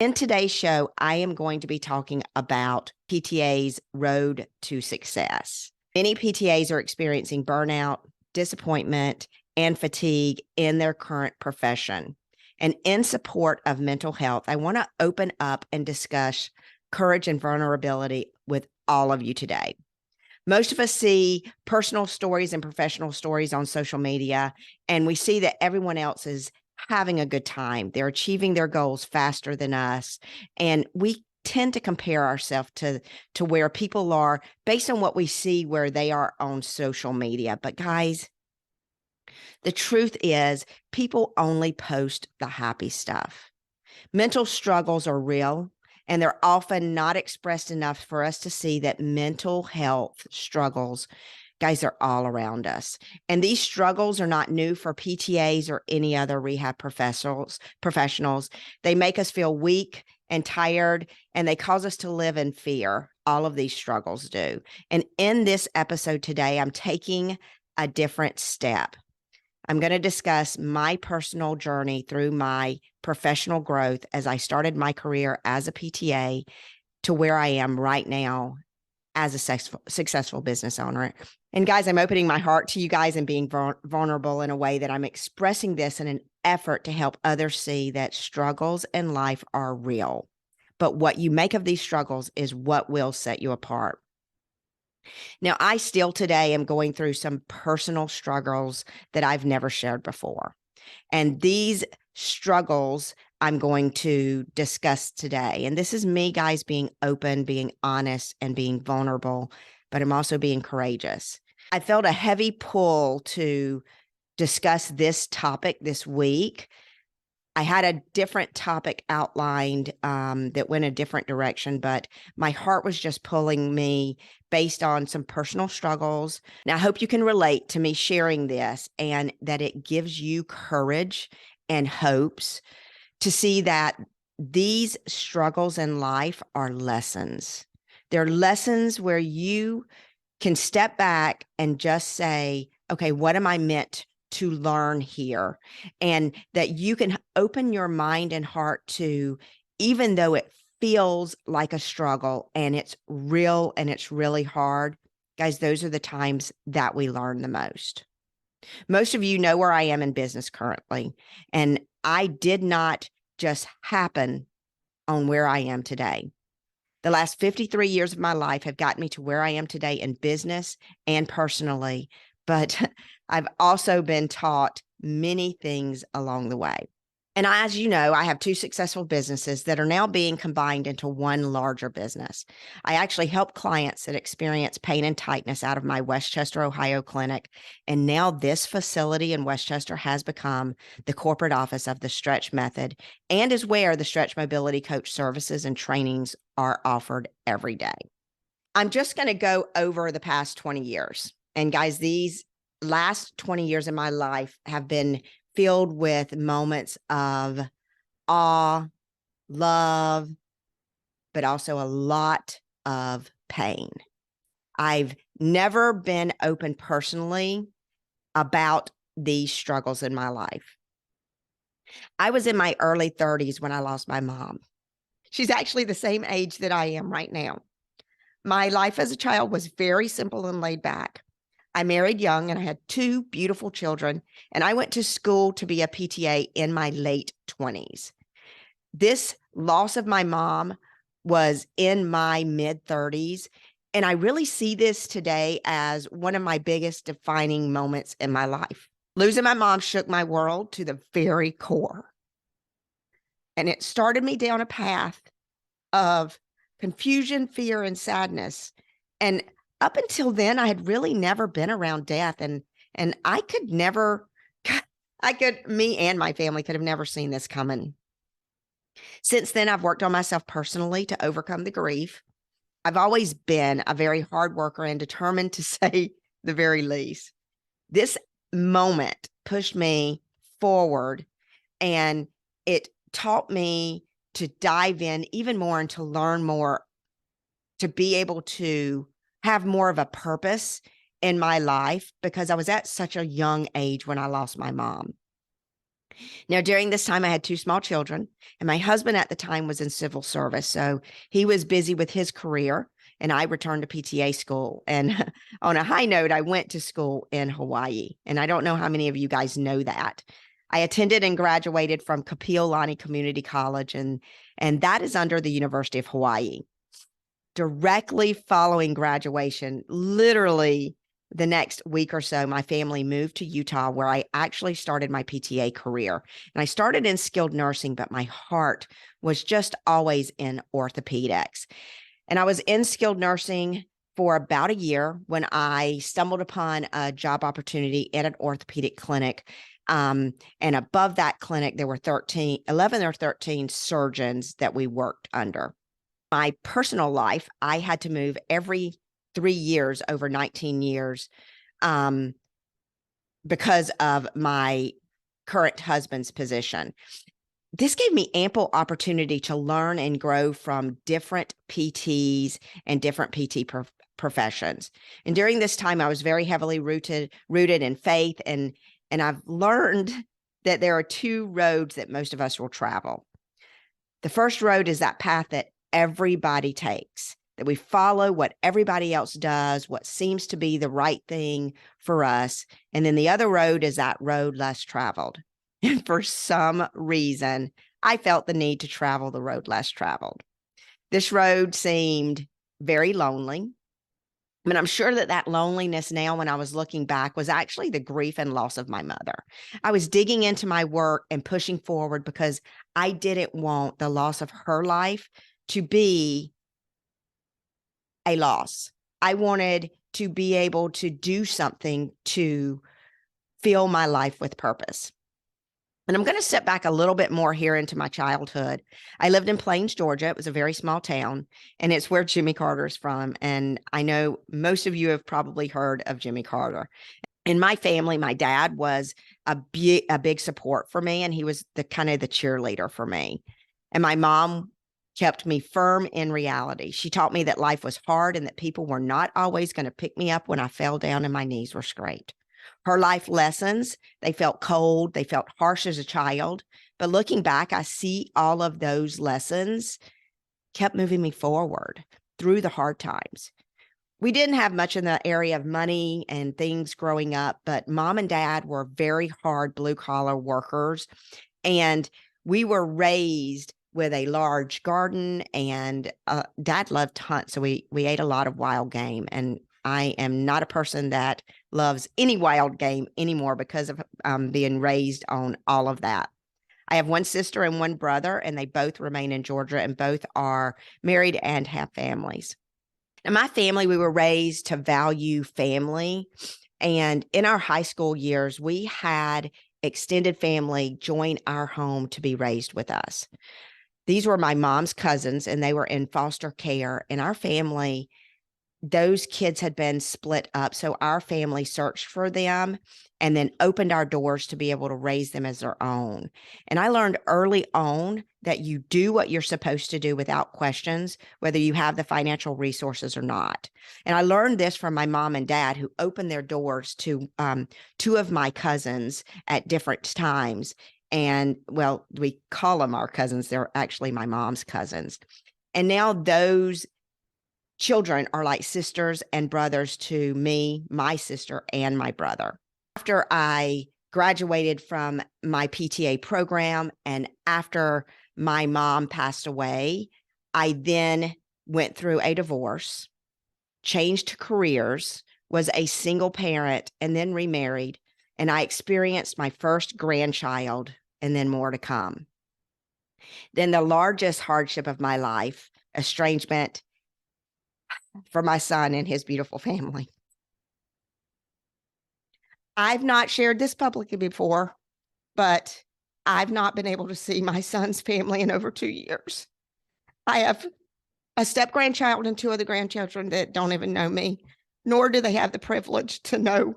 In today's show, I am going to be talking about PTA's road to success. Many PTAs are experiencing burnout, disappointment, and fatigue in their current profession. And in support of mental health, I want to open up and discuss courage and vulnerability with all of you today. Most of us see personal stories and professional stories on social media, and we see that everyone else is having a good time. They're achieving their goals faster than us. And we tend to compare ourselves to where people are based on what we see where they are on social media. But guys, the truth is people only post the happy stuff. Mental struggles are real, and they're often not expressed enough for us to see that mental health struggles, guys, are all around us. And these struggles are not new for PTAs or any other rehab professionals. They make us feel weak and tired, and they cause us to live in fear. All of these struggles do. And in this episode today, I'm taking a different step. I'm going to discuss my personal journey through my professional growth as I started my career as a PTA to where I am right now as a successful business owner. And guys, I'm opening my heart to you guys and being vulnerable in a way that I'm expressing this in an effort to help others see that struggles in life are real. But what you make of these struggles is what will set you apart. Now, I still today am going through some personal struggles that I've never shared before. And these struggles I'm going to discuss today. And this is me, guys, being open, being honest, and being vulnerable, but I'm also being courageous. I felt a heavy pull to discuss this topic this week. I had a different topic outlined that went a different direction, but my heart was just pulling me based on some personal struggles. Now, I hope you can relate to me sharing this and that it gives you courage and hopes to see that these struggles in life are lessons. They're lessons where you can step back and just say, okay, what am I meant to learn here? And that you can open your mind and heart to, even though it feels like a struggle and it's real and it's really hard, guys, those are the times that we learn the most. Most of you know where I am in business currently, and I did not just happen on where I am today. The last 53 years of my life have gotten me to where I am today in business and personally, but I've also been taught many things along the way. And as you know, I have two successful businesses that are now being combined into one larger business. I actually help clients that experience pain and tightness out of my Westchester, Ohio clinic. And now this facility in Westchester has become the corporate office of the Stretch Method and is where the Stretch Mobility Coach services and trainings are offered every day. I'm just going to go over the past 20 years. And guys, these last 20 years in my life have been filled with moments of awe, love, but also a lot of pain. I've never been open personally about these struggles in my life. I was in my early 30s when I lost my mom. She's actually the same age that I am right now. My life as a child was very simple and laid back. I married young and I had two beautiful children, and I went to school to be a PTA in my late 20s. This loss of my mom was in my mid 30s, and I really see this today as one of my biggest defining moments in my life. Losing my mom shook my world to the very core, and it started me down a path of confusion, fear, and sadness. And up until then, I had really never been around death. And I could never, me and my family could have never seen this coming. Since then, I've worked on myself personally to overcome the grief. I've always been a very hard worker and determined to say the very least. This moment pushed me forward, and it taught me to dive in even more and to learn more, to be able to have more of a purpose in my life, because I was at such a young age when I lost my mom. Now, during this time, I had two small children, and my husband at the time was in civil service. So he was busy with his career, and I returned to PTA school. And on a high note, I went to school in Hawaii. And I don't know how many of you guys know that. I attended and graduated from Kapiolani Community College, and that is under the University of Hawaii. Directly following graduation, literally the next week or so, my family moved to Utah, where I actually started my PTA career. And I started in skilled nursing, but my heart was just always in orthopedics. And I was in skilled nursing for about a year when I stumbled upon a job opportunity at an orthopedic clinic. And above that clinic, there were 11 or 13 surgeons that we worked under. My personal life, I had to move every 3 years over 19 years because of my current husband's position. This gave me ample opportunity to learn and grow from different PTs and different PT professions. And during this time, I was very heavily rooted in faith, and I've learned that there are two roads that most of us will travel. The first road is that path that everybody takes, that we follow what everybody else does, what seems to be the right thing for us. And then the other road is that road less traveled. And for some reason, I felt the need to travel the road less traveled. This road seemed very lonely. I mean, I'm sure that loneliness now, when I was looking back, was actually the grief and loss of my mother. I was digging into my work and pushing forward because I didn't want the loss of her life to be a loss. I wanted to be able to do something to fill my life with purpose. And I'm going to step back a little bit more here into my childhood. I lived in Plains, Georgia. It was a very small town, and it's where Jimmy Carter is from. And I know most of you have probably heard of Jimmy Carter. In my family, my dad was a big support for me, and he was the kind of the cheerleader for me. And my mom kept me firm in reality. She taught me that life was hard and that people were not always going to pick me up when I fell down and my knees were scraped. Her life lessons, they felt cold, they felt harsh as a child. But looking back, I see all of those lessons kept moving me forward through the hard times. We didn't have much in the area of money and things growing up, but mom and dad were very hard blue collar workers. And we were raised with a large garden, and dad loved to hunt. So we ate a lot of wild game. And I am not a person that loves any wild game anymore because of being raised on all of that. I have one sister and one brother, and they both remain in Georgia, and both are married and have families. In my family, we were raised to value family. And in our high school years, we had extended family join our home to be raised with us. These were my mom's cousins, and they were in foster care. In our family, those kids had been split up. So our family searched for them and then opened our doors to be able to raise them as their own. And I learned early on that you do what you're supposed to do without questions, whether you have the financial resources or not. And I learned this from my mom and dad, who opened their doors to two of my cousins at different times. And well, we call them our cousins. They're actually my mom's cousins. And now those children are like sisters and brothers to me, my sister, and my brother. After I graduated from my PTA program and after my mom passed away, I then went through a divorce, changed careers, was a single parent, and then remarried. And I experienced my first grandchild and then more to come. Then the largest hardship of my life, estrangement for my son and his beautiful family. I've not shared this publicly before, but I've not been able to see my son's family in over 2 years. I have a step grandchild and two other grandchildren that don't even know me, nor do they have the privilege to know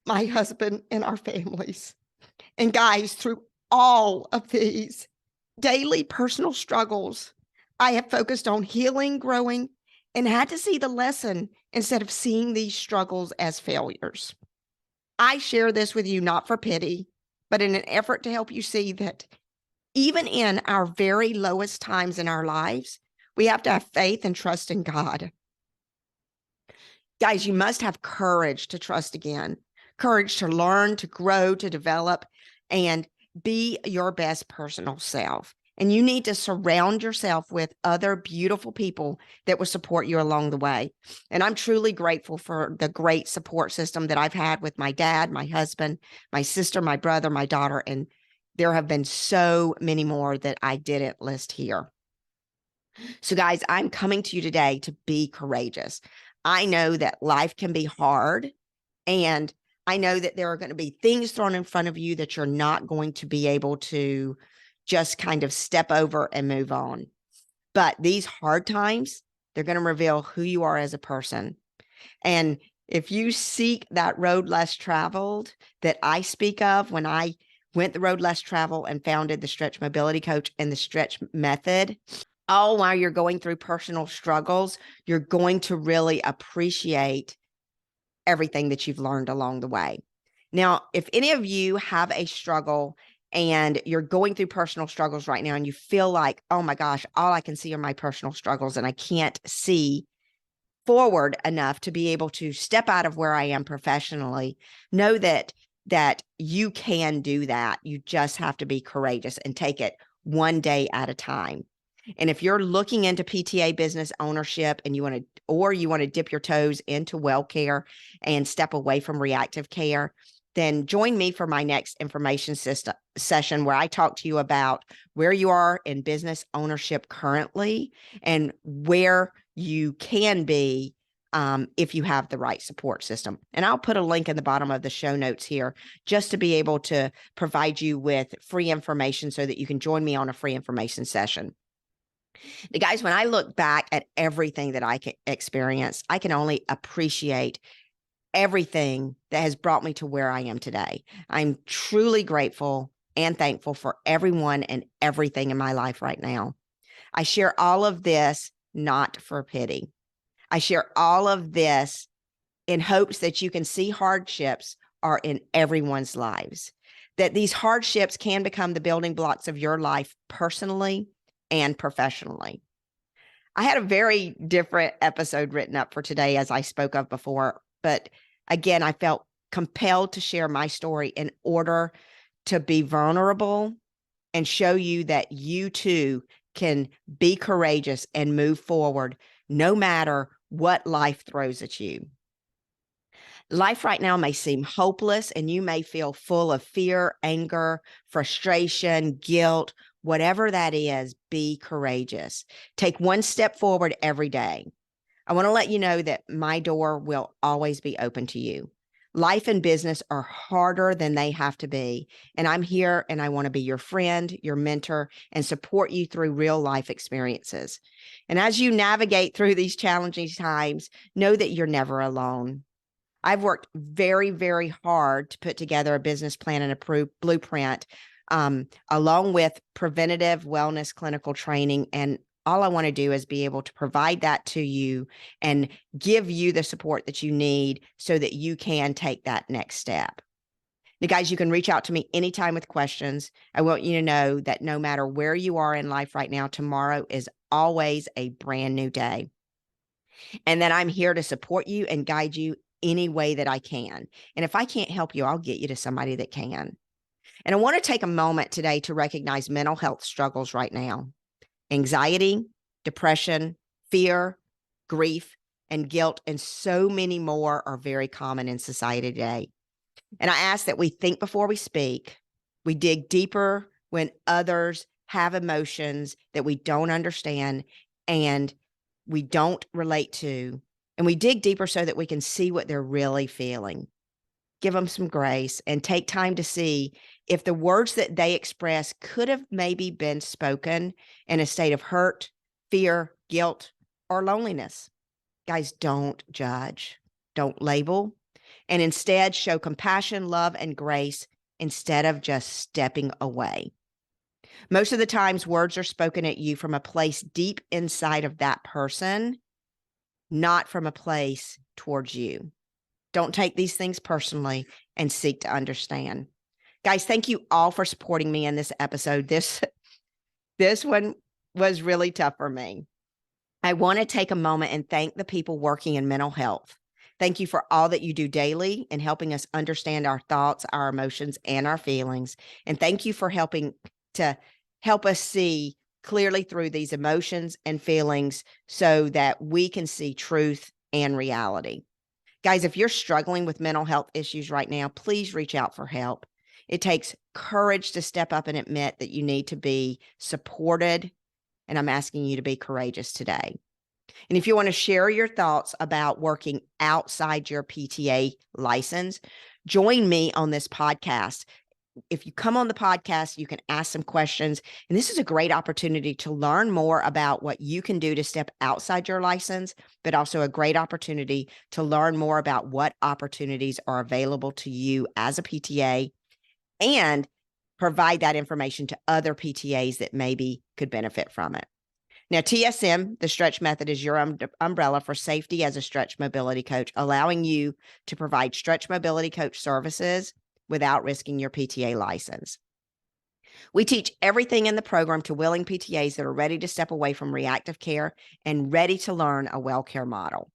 my husband and our families. And guys, through all of these daily personal struggles, I have focused on healing, growing, and had to see the lesson instead of seeing these struggles as failures. I share this with you not for pity, but in an effort to help you see that even in our very lowest times in our lives, we have to have faith and trust in God. Guys, you must have courage to trust again, courage to learn, to grow, to develop, and be your best personal self. And you need to surround yourself with other beautiful people that will support you along the way. And I'm truly grateful for the great support system that I've had with my dad, my husband, my sister, my brother, my daughter, and there have been so many more that I didn't list here. So, guys, I'm coming to you today to be courageous. I know that life can be hard, and I know that there are going to be things thrown in front of you that you're not going to be able to just kind of step over and move on. But these hard times, they're going to reveal who you are as a person. And if you seek that road less traveled that I speak of when I went the road less traveled and founded the Stretch Mobility Coach and the Stretch Method, all while you're going through personal struggles, you're going to really appreciate everything that you've learned along the way. Now, if any of you have a struggle and you're going through personal struggles right now and you feel like, oh my gosh, all I can see are my personal struggles and I can't see forward enough to be able to step out of where I am professionally, know that you can do that. You just have to be courageous and take it one day at a time. And if you're looking into PTA business ownership and you want to dip your toes into well care and step away from reactive care, then join me for my next information session where I talk to you about where you are in business ownership currently and where you can be if you have the right support system. And I'll put a link in the bottom of the show notes here just to be able to provide you with free information so that you can join me on a free information session. The guys, when I look back at everything that I experienced, I can only appreciate everything that has brought me to where I am today. I'm truly grateful and thankful for everyone and everything in my life right now. I share all of this not for pity. I share all of this in hopes that you can see hardships are in everyone's lives, that these hardships can become the building blocks of your life personally and professionally. I had a very different episode written up for today, as I spoke of before, but again, I felt compelled to share my story in order to be vulnerable and show you that you too can be courageous and move forward no matter what life throws at you. Life right now may seem hopeless and you may feel full of fear, anger, frustration, guilt, whatever that is. Be courageous. Take one step forward every day. I want to let you know that my door will always be open to you. Life and business are harder than they have to be. And I'm here and I want to be your friend, your mentor, and support you through real life experiences. And as you navigate through these challenging times, know that you're never alone. I've worked very, very hard to put together a business plan and a blueprint, along with preventative wellness clinical training. And all I want to do is be able to provide that to you and give you the support that you need so that you can take that next step. Now, guys, you can reach out to me anytime with questions. I want you to know that no matter where you are in life right now, tomorrow is always a brand new day. And that I'm here to support you and guide you any way that I can. And if I can't help you, I'll get you to somebody that can. And I want to take a moment today to recognize mental health struggles right now. Anxiety, depression, fear, grief, and guilt, and so many more are very common in society today. And I ask that we think before we speak. We dig deeper when others have emotions that we don't understand and we don't relate to. And we dig deeper so that we can see what they're really feeling. Give them some grace and take time to see if the words that they express could have maybe been spoken in a state of hurt, fear, guilt, or loneliness. Guys, don't judge, don't label, and instead show compassion, love, and grace instead of just stepping away. Most of the times, words are spoken at you from a place deep inside of that person, not from a place towards you. Don't take these things personally and seek to understand. Guys, thank you all for supporting me in this episode. This one was really tough for me. I want to take a moment and thank the people working in mental health. Thank you for all that you do daily in helping us understand our thoughts, our emotions, and our feelings. And thank you for helping to help us see clearly through these emotions and feelings so that we can see truth and reality. Guys, if you're struggling with mental health issues right now, please reach out for help. It takes courage to step up and admit that you need to be supported. And I'm asking you to be courageous today. And if you want to share your thoughts about working outside your PTA license, join me on this podcast. If you come on the podcast, you can ask some questions. And this is a great opportunity to learn more about what you can do to step outside your license, but also a great opportunity to learn more about what opportunities are available to you as a PTA and provide that information to other PTAs that maybe could benefit from it. Now, TSM, the stretch method, is your umbrella for safety as a stretch mobility coach, allowing you to provide stretch mobility coach services without risking your PTA license. We teach everything in the program to willing PTAs that are ready to step away from reactive care and ready to learn a well care model.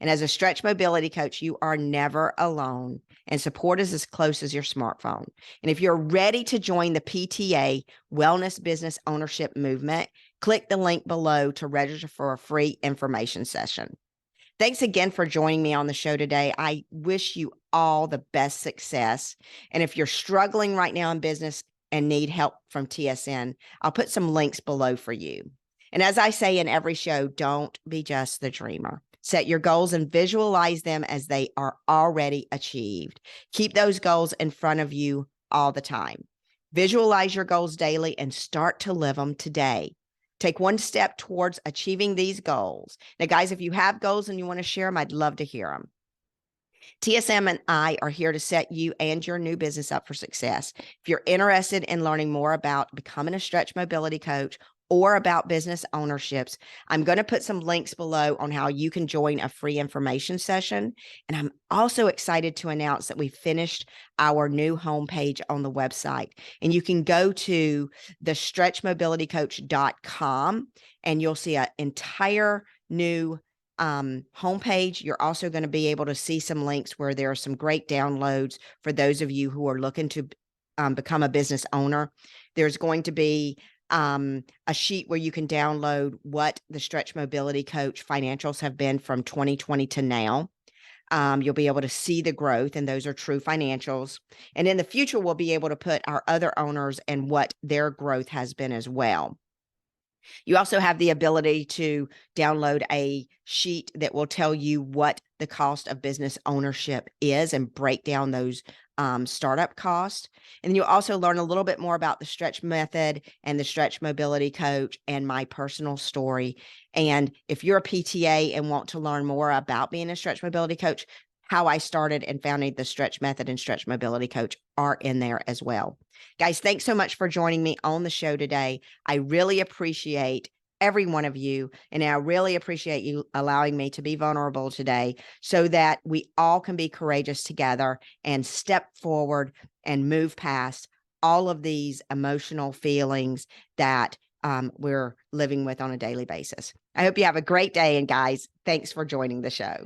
And as a stretch mobility coach, you are never alone, and support is as close as your smartphone. And if you're ready to join the PTA Wellness Business Ownership Movement, click the link below to register for a free information session. Thanks again for joining me on the show today. I wish you all the best success. And if you're struggling right now in business and need help from TSN, I'll put some links below for you. And as I say in every show, don't be just the dreamer. Set your goals and visualize them as they are already achieved. Keep those goals in front of you all the time. Visualize your goals daily and start to live them today. Take one step towards achieving these goals. Now, guys, if you have goals and you want to share them, I'd love to hear them. TSM and I are here to set you and your new business up for success. If you're interested in learning more about becoming a stretch mobility coach or about business ownerships, I'm going to put some links below on how you can join a free information session. And I'm also excited to announce that we finished our new homepage on the website. And you can go to thestretchmobilitycoach.com and you'll see an entire new homepage. You're also going to be able to see some links where there are some great downloads for those of you who are looking to become a business owner. There's going to be a sheet where you can download what the Stretch Mobility Coach financials have been from 2020 to now. You'll be able to see the growth, and those are true financials. And in the future, we'll be able to put our other owners and what their growth has been as well. You also have the ability to download a sheet that will tell you what the cost of business ownership is and break down those startup costs. And then you'll also learn a little bit more about the stretch method and the stretch mobility coach and my personal story. And if you're a PTA and want to learn more about being a stretch mobility coach, how I started and founded the stretch method and stretch mobility coach are in there as well. Guys, thanks so much for joining me on the show today. I really appreciate every one of you, and I really appreciate you allowing me to be vulnerable today so that we all can be courageous together and step forward and move past all of these emotional feelings that we're living with on a daily basis. I hope you have a great day, and guys, thanks for joining the show.